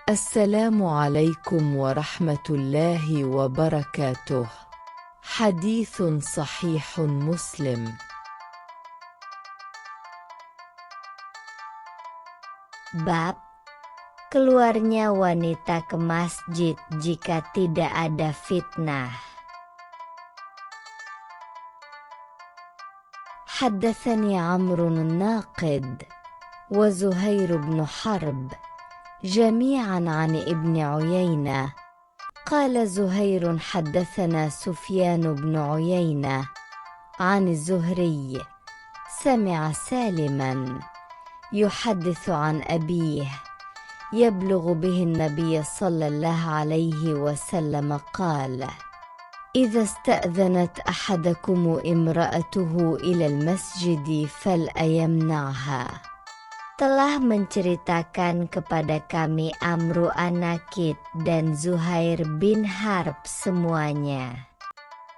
السلام عليكم ورحمة الله وبركاته. حديث صحيح مسلم. Bab keluarnya wanita ke masjid jika tidak ada fitnah. حدثني عمرو الناقد وزهير بن حرب جميعا عن ابن عيينة قال زهير حدثنا سفيان بن عيينة عن الزهري سمع سالما يحدث عن أبيه يبلغ به النبي صلى الله عليه وسلم قال: إذا استأذنت أحدكم امرأته إلى المسجد فلا يمنعها. Telah menceritakan kepada kami Amru an-Nakid dan Zuhair bin Harb semuanya.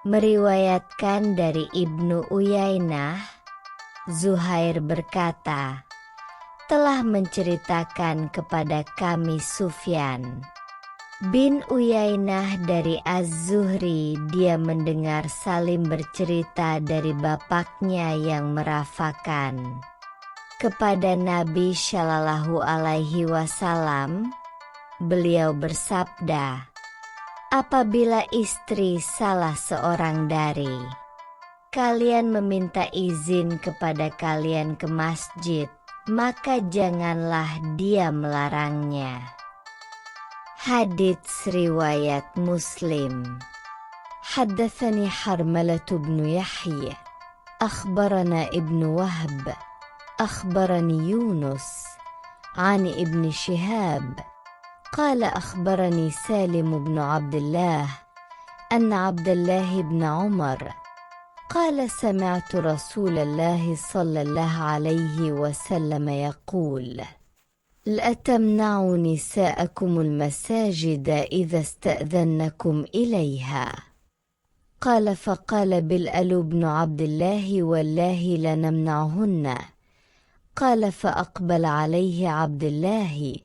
Meriwayatkan dari Ibnu Uyainah, Zuhair berkata, telah menceritakan kepada kami Sufyan bin Uyainah dari Az-Zuhri, dia mendengar Salim bercerita dari bapaknya yang merafakan kepada Nabi Shallallahu Alaihi Wasallam. Beliau bersabda, apabila istri salah seorang dari kalian meminta izin kepada kalian ke masjid, maka janganlah dia melarangnya. Hadits riwayat Muslim. Haddatsani Harmalah bin Yahya akhbarana Ibnu Wahb akhbarani Yunus an Ibn Shihab qala akhbarani Salim bin Abdullah anna Abdullah bin Umar قال سمعت رسول الله صلى الله عليه وسلم يقول: لا تمنعوا نساءكم المساجد إذا استأذنكم إليها. قال فقال بلال بن عبد الله: والله لنمنعهن. قال فأقبل عليه عبد الله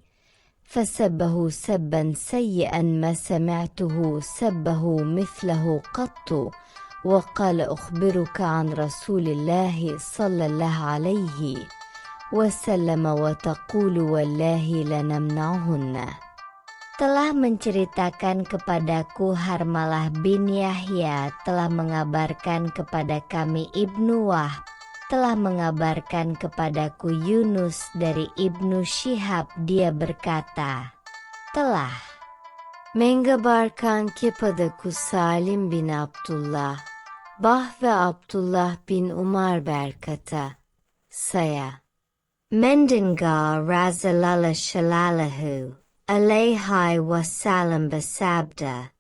فسبه سبا سيئا ما سمعته سبه مثله قط، وقال أخبرك عن رسول الله صلى الله عليه وسلم وتقول والله لنمنعهن. Telah menceritakan kepadaku Harmalah bin Yahya, telah mengabarkan kepada kami Ibnu Wahb, telah mengabarkan kepadaku Yunus dari Ibnu Shihab, dia berkata, telah mengabarkan kepadaku Salim bin Abdullah ve Abdullah bin Umar berkata, saya mendengar Rasulullah Shallallahu Alaihi Wasallam bersabda,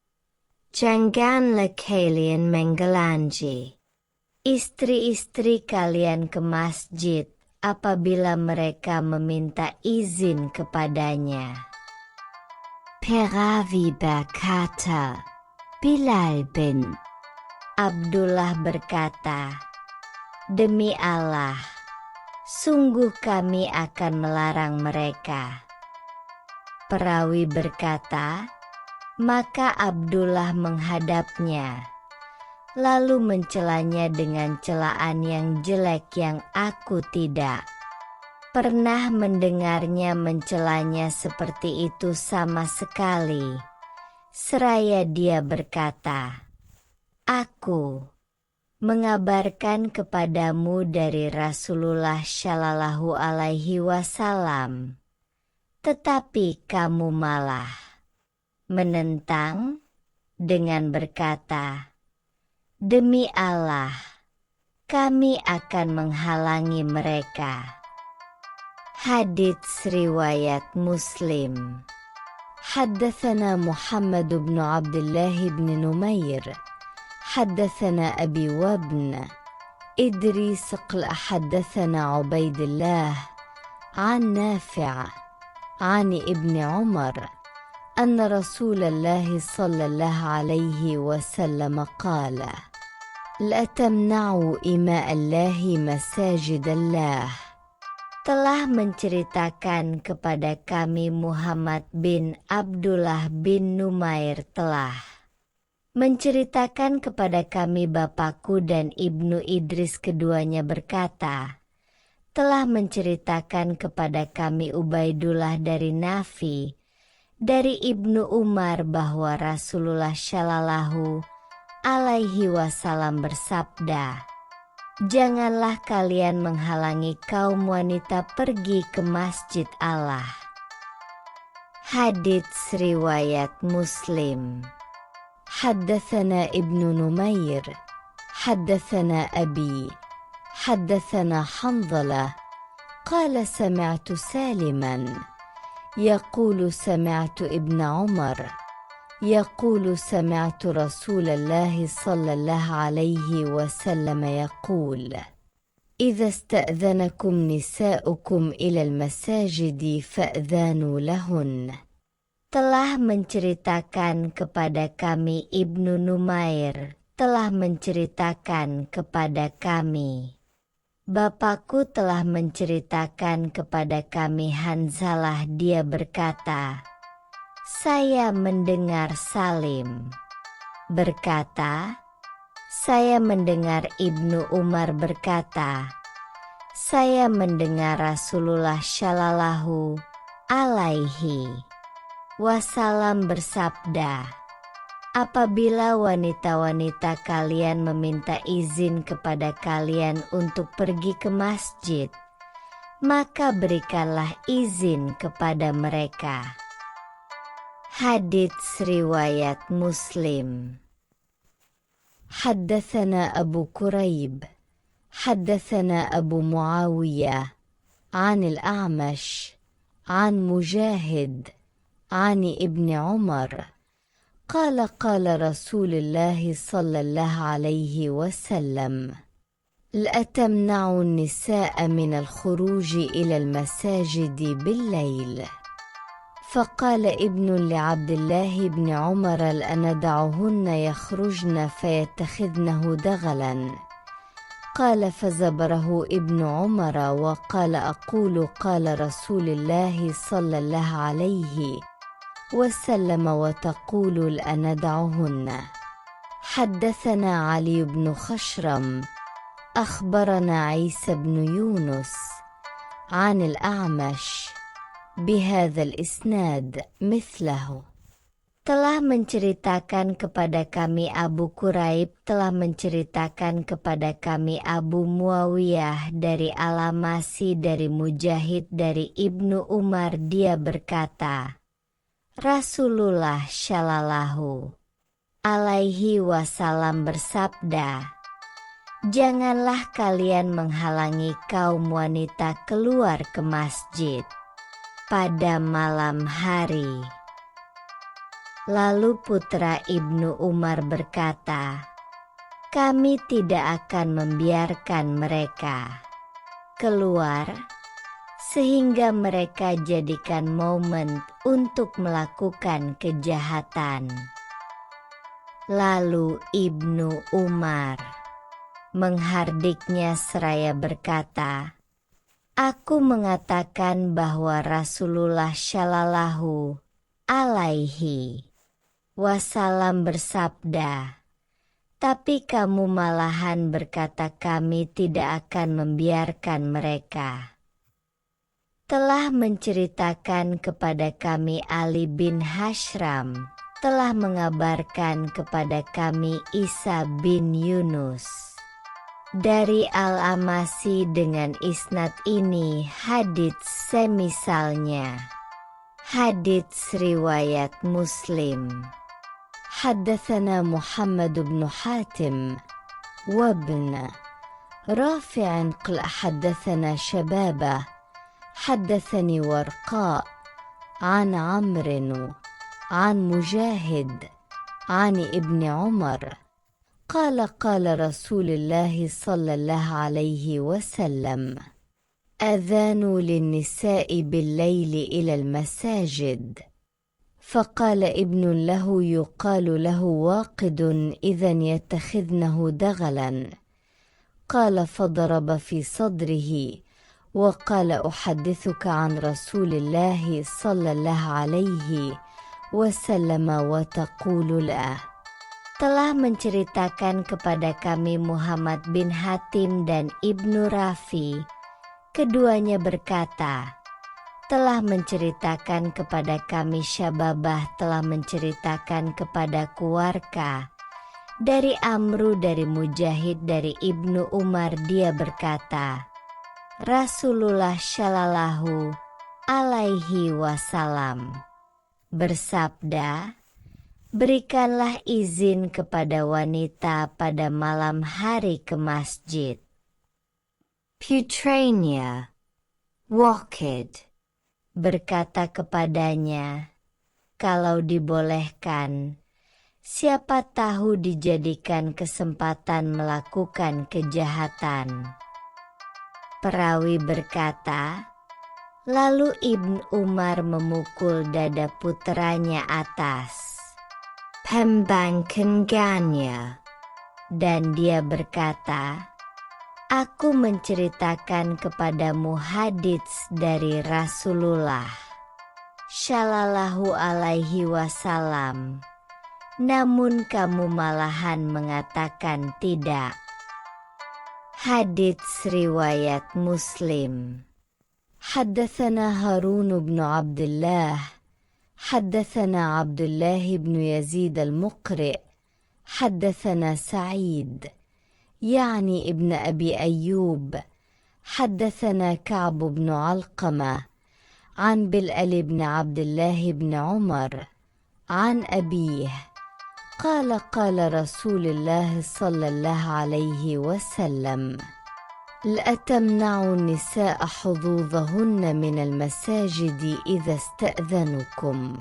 janganlah kalian menghalangi istri-istri kalian ke masjid apabila mereka meminta izin kepadanya. Perawi berkata, Bilal bin Abdullah berkata, demi Allah, sungguh kami akan melarang mereka. Perawi berkata, maka Abdullah menghadapnya, lalu mencelanya dengan celaan yang jelek yang aku tidak pernah mendengarnya mencelanya seperti itu sama sekali. Seraya dia berkata, aku mengabarkan kepadamu dari Rasulullah Shallallahu Alaihi Wasallam, tetapi kamu malah menentang dengan berkata, demi Allah, kami akan menghalangi mereka. Hadits riwayat Muslim. Haddatsana Muhammad bin Abdullah bin Numair حدثنا أبي وابن إدريس قال حدثنا عبيد الله عن نافع عن ابن عمر أن رسول الله صلى الله عليه وسلم قال: لا تمنعوا إماء الله مساجد الله. telah menceritakan kepada kami Muhammad bin Abdullah bin Numair telah menceritakan kepada kami bapakku dan Ibnu Idris keduanya berkata, telah menceritakan kepada kami Ubaidullah dari Nafi, dari Ibnu Umar bahwa Rasulullah Shallallahu Alaihi Wasallam bersabda, janganlah kalian menghalangi kaum wanita pergi ke masjid Allah. Hadits riwayat Muslim. Haddatsana Ibnu Numair, haddatsana Abi, haddatsana Hanzalah, qala sami'tu Saliman, yaqulu sami'tu Ibn Umar, yaqulu sami'tu Rasulullah sallallahu alaihi wasallam yaqul, إذا استأذنكم نساؤكم إلى المساجد فأذانوا لهن. Telah menceritakan kepada kami Ibnu Numair, telah menceritakan kepada kami. Bapakku telah menceritakan kepada kami Hanzalah, dia berkata, saya mendengar Salim berkata, saya mendengar Ibnu Umar berkata, saya mendengar Rasulullah Shallallahu Alaihi Wasallam bersabda, apabila wanita-wanita kalian meminta izin kepada kalian untuk pergi ke masjid, maka berikanlah izin kepada mereka. Hadits riwayat Muslim. Haddatsana Abu Quraib, haddatsana Abu Muawiyah, an al-A'mash, an Mujahid, عن ابن عمر قال قال رسول الله صلى الله عليه وسلم لا تمنعوا النساء من الخروج إلى المساجد بالليل. فقال ابن لعبد الله بن عمر لندعهن يخرجن فيتخذنه دغلا. قال فزبره ابن عمر وقال أقول قال رسول الله صلى الله عليه وسلم وتقول لندعهن. حدثنا علي بن خشرم أخبرنا عيسى بن يونس عن الأعمش بهذا الإسناد مثله. Telah menceritakan kepada kami Abu Quraib, telah menceritakan kepada kami Abu Muawiyah dari Al-Amasi dari Mujahid dari Ibnu Umar, dia berkata, Rasulullah Shallallahu Alaihi Wasallam bersabda, janganlah kalian menghalangi kaum wanita keluar ke masjid pada malam hari. Lalu putra Ibnu Umar berkata, kami tidak akan membiarkan mereka keluar sehingga mereka jadikan momen untuk melakukan kejahatan. Lalu Ibnu Umar menghardiknya seraya berkata, aku mengatakan bahwa Rasulullah Shallallahu Alaihi Wasallam bersabda, tapi kamu malahan berkata kami tidak akan membiarkan mereka. Telah menceritakan kepada kami Ali bin Hashram, telah mengabarkan kepada kami Isa bin Yunus dari Al-Amasi dengan isnad ini hadits semisalnya. Hadits riwayat Muslim. حدثنا محمد بن حاتم وابن رافع قال حدثنا شبابة حدثني ورقاء عن عمرو عن مجاهد عن ابن عمر قال قال رسول الله صلى الله عليه وسلم أذانوا للنساء بالليل إلى المساجد. فقال ابن له يقال له واقد إذا يتخذنه دغلا. قال فضرب في صدره وقال أحدثك عن رسول الله صلى الله عليه وسلم وتقول له. Telah menceritakan kepada kami Muhammad bin Hatim dan Ibnu Rafi. Keduanya berkata, telah menceritakan kepada kami Syababah telah menceritakan kepada Warqa dari Amru dari Mujahid dari Ibnu Umar dia berkata, Rasulullah Shallallahu Alaihi Wasallam bersabda, berikanlah izin kepada wanita pada malam hari ke masjid. Putranya, Wakid, berkata kepadanya, kalau dibolehkan, siapa tahu dijadikan kesempatan melakukan kejahatan. Perawi berkata, lalu Ibn Umar memukul dada puteranya atas. Pembangkangannya. Dan dia berkata, aku menceritakan kepadamu hadits dari Rasulullah Shallallahu Alaihi Wasallam, namun kamu malahan mengatakan tidak. Hadits riwayat Muslim. حدثنا هارون بن عبد الله حدثنا عبد الله بن يزيد المقرئ حدثنا سعيد يعني ابن أبي أيوب حدثنا كعب بن علقمة عن بلال بن عبد الله بن عمر عن أبيه قال قال رسول الله صلى الله عليه وسلم لا تمنعوا النساء حظوظهن من المساجد إذا استأذنكم.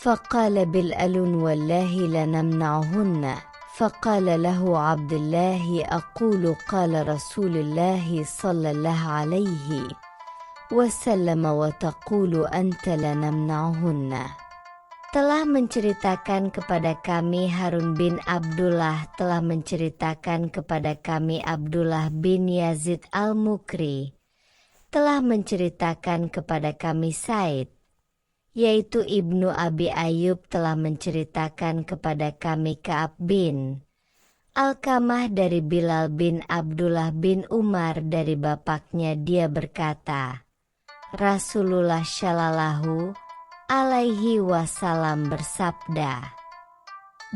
فقال بلال والله لنمنعهن. فقال له عبد الله أقول قال رسول الله صلى الله عليه وسلم وتقول أنت لنمنعهن. Telah menceritakan kepada kami Harun bin Abdullah telah menceritakan kepada kami Abdullah bin Yazid al-Mukri telah menceritakan kepada kami Said yaitu Ibnu Abi Ayyub telah menceritakan kepada kami Ka'ab bin Alkamah dari Bilal bin Abdullah bin Umar dari bapaknya dia berkata, Rasulullah Shallallahu Alaihi Wasallam bersabda,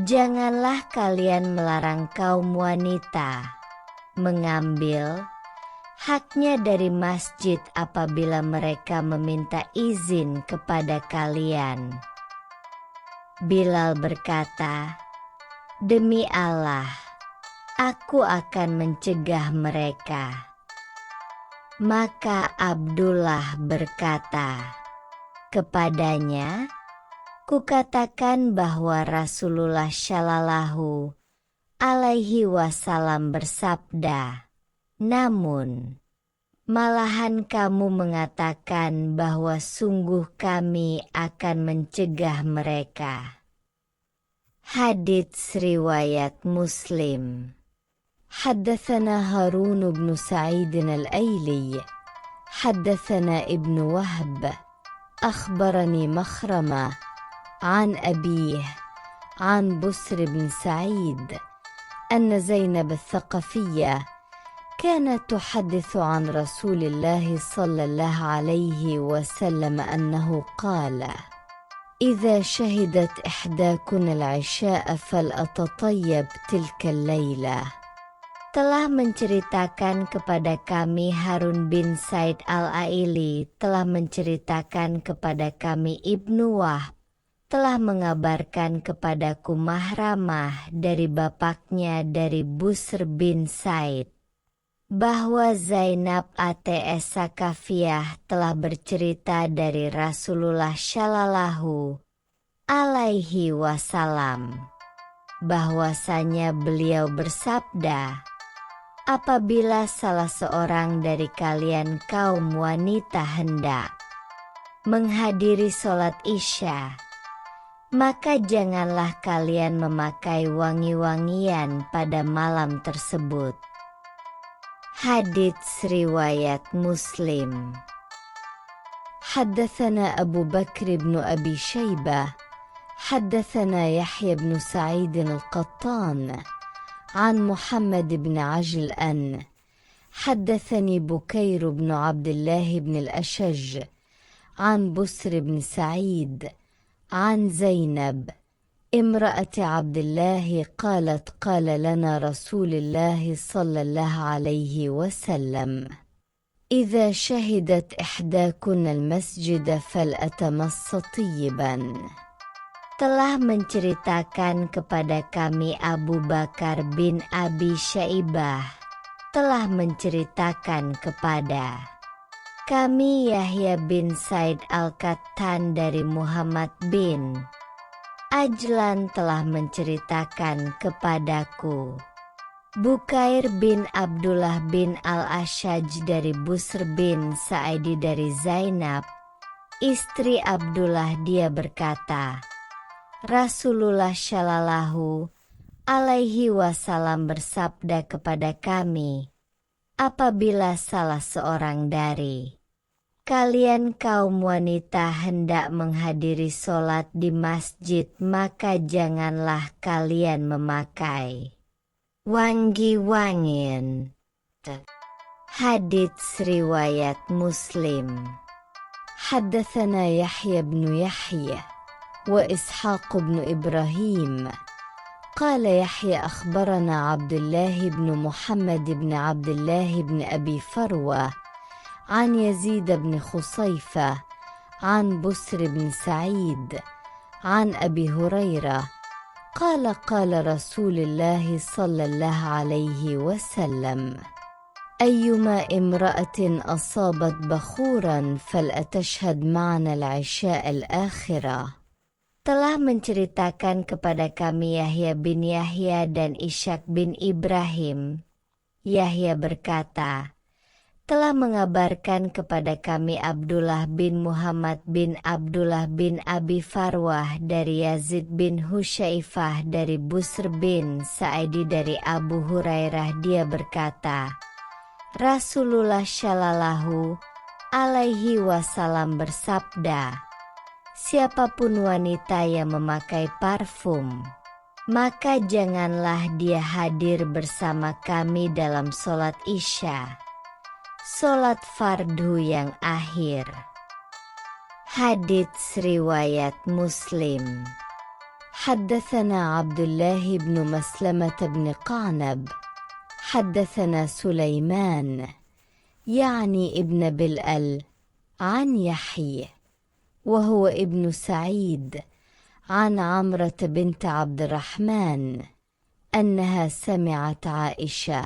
janganlah kalian melarang kaum wanita mengambil haknya dari masjid apabila mereka meminta izin kepada kalian. Bilal berkata, demi Allah, aku akan mencegah mereka. Maka Abdullah berkata kepadanya, kukatakan bahwa Rasulullah Shallallahu Alaihi Wasallam bersabda, namun malahan kamu mengatakan bahwa sungguh kami akan mencegah mereka. Hadits riwayat Muslim. حدثنا هارون بن سعيد الأيلي حدثنا ابن وهب أخبرني مخرمة عن أبيه عن بسر بن سعيد أن زينب الثقفية كانت تحدث عن رسول الله صلى الله عليه وسلم أنه قال إذا شهدت إحداكن العشاء فلأتطيب تلك الليلة. Telah menceritakan kepada kami Harun bin Said al-Aili telah menceritakan kepada kami Ibnu Wahb telah mengabarkan kepadaku Mahramah dari bapaknya dari Busr bin Said bahwa Zainab ATS Sakafiyah telah bercerita dari Rasulullah Shallallahu Alaihi Wasallam bahwasanya beliau bersabda, apabila salah seorang dari kalian kaum wanita hendak menghadiri sholat Isya, maka janganlah kalian memakai wangi-wangian pada malam tersebut. Hadits riwayat Muslim. حدثنا أبو بكر بن أبي شيبة حدثنا يحيى بن سعيد القطان عن محمد بن عجلان حدثني بكير بن عبد الله بن الأشج عن بسر بن سعيد عن زينب امرأة عبد الله قالت قال لنا رسول الله صلى الله عليه وسلم: إذا شهدت إحداكن المسجد فلأتمس طيبا. Telah menceritakan kepada kami Abu Bakar bin Abi Syaibah, telah menceritakan kepada kami Yahya bin Said Al-Qattan dari Muhammad bin Ajlan telah menceritakan kepadaku Bukair bin Abdullah bin Al-Ashaj dari Busr bin Sa'idi dari Zainab, istri Abdullah, dia berkata, Rasulullah Shallallahu alaihi wasallam bersabda kepada kami, apabila salah seorang dari kalian kaum wanita hendak menghadiri sholat di masjid, maka janganlah kalian memakai wangi-wangian. Hadits riwayat Muslim. حدثنا يحيى بن يحيى وإسحاق بن إبراهيم قال يحيى أخبرنا عبد الله بن محمد بن عبد الله بن أبي فروة عن يزيد بن خصيفة عن بسر بن سعيد عن أبي هريرة قال قال رسول الله صلى الله عليه وسلم: أيما امرأة أصابت بخورا فلأتشهد معنا العشاء الآخرة. Telah menceritakan kepada kami Yahya bin Yahya dan Ishaq bin Ibrahim. Yahya berkata, telah mengabarkan kepada kami Abdullah bin Muhammad bin Abdullah bin Abi Farwah dari Yazid bin Husyaifah dari Busr bin Sa'idi dari Abu Hurairah, dia berkata, Rasulullah Shallallahu alaihi wasallam bersabda, siapapun wanita yang memakai parfum, maka janganlah dia hadir bersama kami dalam sholat Isya, sholat fardu yang akhir. Hadits riwayat Muslim. حدثنا عبد الله بن مسلمة بن قعنب حدثنا سليمان يعني ابن بلال عن يحيى وهو ابن سعيد عن عمرة بنت عبد الرحمن أنها سمعت عائشة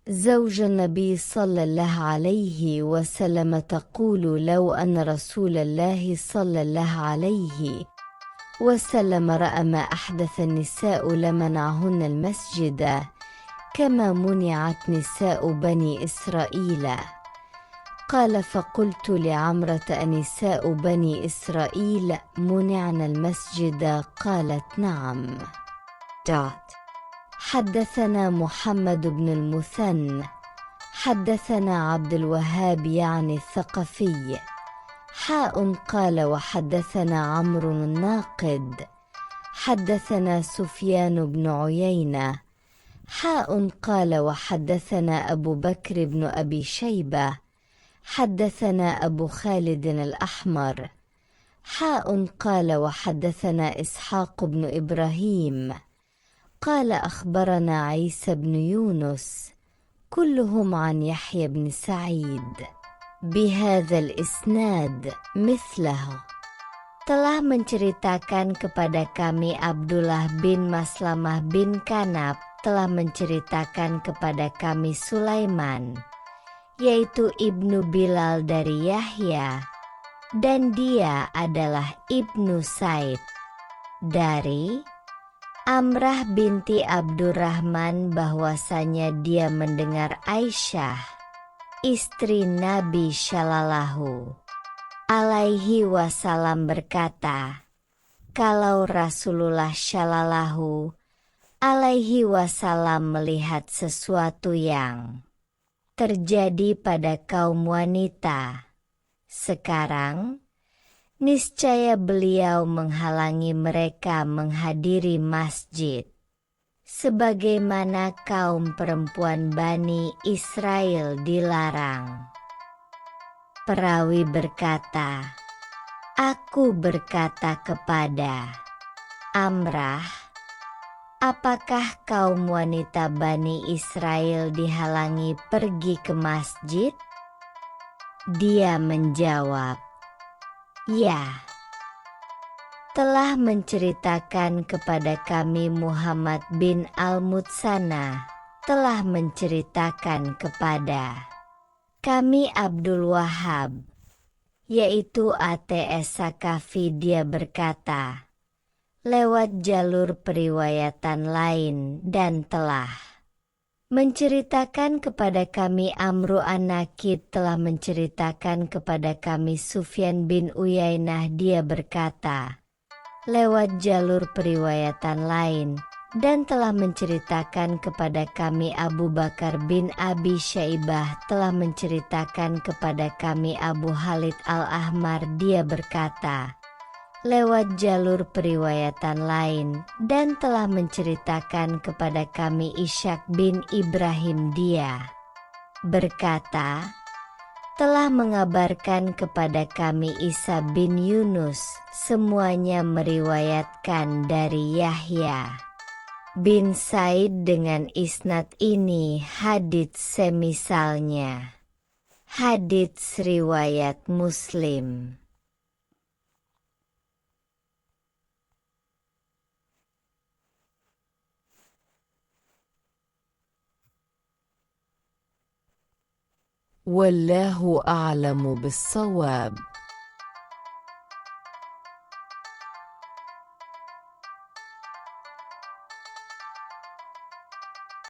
زوج النبي صلى الله عليه وسلم تقول: لو أن رسول الله صلى الله عليه وسلم رأى ما أحدث النساء لمنعهن المسجد كما منعت نساء بني إسرائيل. قال: فقلت لعمرة: أنساء بني إسرائيل منعن المسجد؟ قالت: نعم. حدثنا محمد بن المثنى حدثنا عبد الوهاب يعني الثقفي قال: وحدثنا عمرو الناقد حدثنا سفيان بن عيينة قال: وحدثنا أبو بكر بن أبي شيبة حدثنا أبو خالد الأحمر قال: وحدثنا إسحاق بن إبراهيم قال: أخبرنا عيسى بن يونس كلهم عن يحيى بن سعيد بهذا الإسناد مثله. Telah menceritakan kepada kami Abdullah bin Maslamah bin Kanab, telah menceritakan kepada kami Sulaiman, yaitu Ibnu Bilal dari Yahya, dan dia adalah Ibnu Said dari Amrah binti Abdurrahman, bahwasanya dia mendengar Aisyah, istri Nabi Shallallahu alaihi wasallam berkata, kalau Rasulullah Shallallahu alaihi wasallam melihat sesuatu yang terjadi pada kaum wanita. Sekarang, niscaya beliau menghalangi mereka menghadiri masjid, sebagaimana kaum perempuan Bani Israel dilarang. Perawi berkata, "Aku berkata kepada Amrah, apakah kaum wanita Bani Israel dihalangi pergi ke masjid?" Dia menjawab, "Ya." Telah menceritakan kepada kami Muhammad bin Al-Mutsana, telah menceritakan kepada kami Abdul Wahhab, yaitu ATS Sakafi, dia berkata, lewat jalur periwayatan lain, dan telah menceritakan kepada kami Amru An-Nakid, telah menceritakan kepada kami Sufyan bin Uyainah, dia berkata, lewat jalur periwayatan lain, dan telah menceritakan kepada kami Abu Bakar bin Abi Syaibah, telah menceritakan kepada kami Abu Khalid Al-Ahmar, dia berkata, lewat jalur periwayatan lain, dan telah menceritakan kepada kami Ishaq bin Ibrahim, dia berkata, telah mengabarkan kepada kami Isa bin Yunus, semuanya meriwayatkan dari Yahya bin Said dengan isnad ini hadits semisalnya. Hadits riwayat Muslim. والله أعلم بالصواب.